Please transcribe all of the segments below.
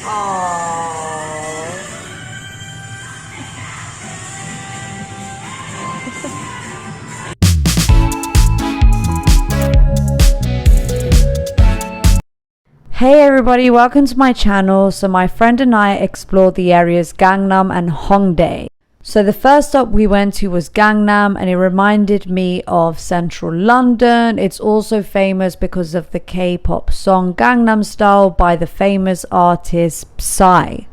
Aww. Hey everybody, welcome to my channel. So my friend and I explored the areas Gangnam and Hongdae. So the first stop we went to was Gangnam, and it reminded me of central London. It's also famous because of the K-pop song Gangnam Style by the famous artist Psy.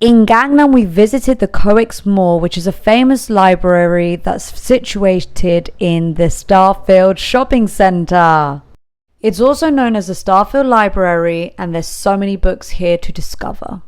In Gangnam, we visited the COEX Mall, which is a famous library that's situated in the Starfield Shopping Centre. It's also known as the Starfield Library, and there's so many books here to discover.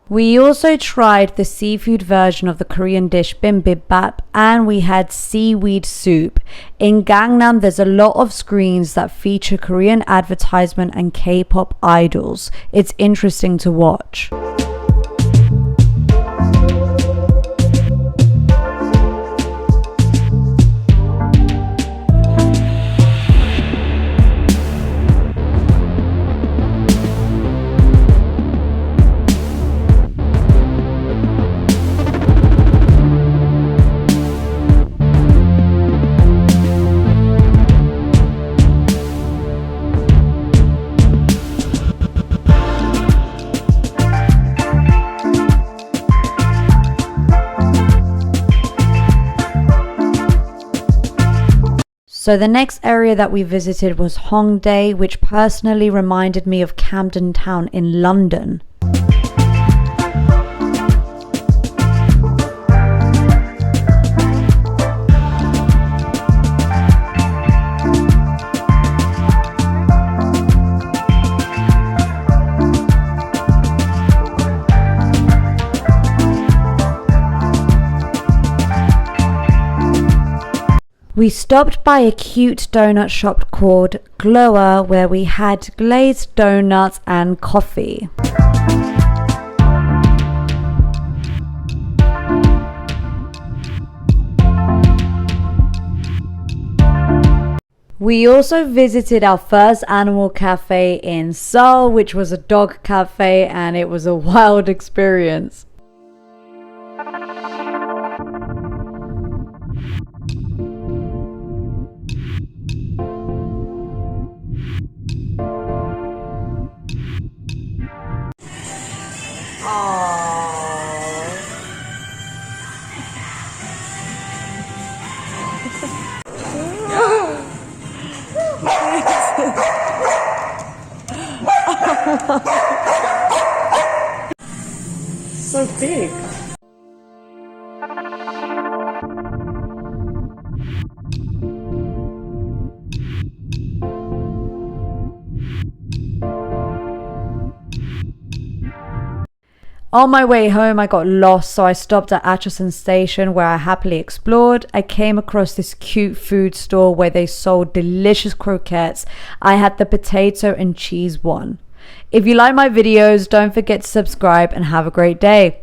We also tried the seafood version of the Korean dish bibimbap, and we had seaweed soup. In Gangnam, there's a lot of screens that feature Korean advertisement and K-pop idols. It's interesting to watch. So the next area that we visited was Hongdae, which personally reminded me of Camden Town in London. We stopped by a cute donut shop called Glower, where we had glazed donuts and coffee. We also visited our first animal cafe in Seoul, which was a dog cafe, and it was a wild experience. So big. On my way home, I got lost, so I stopped at Atchison Station, where I happily explored. I came across this cute food store where they sold delicious croquettes. I had the potato and cheese one. If you like my videos, don't forget to subscribe and have a great day.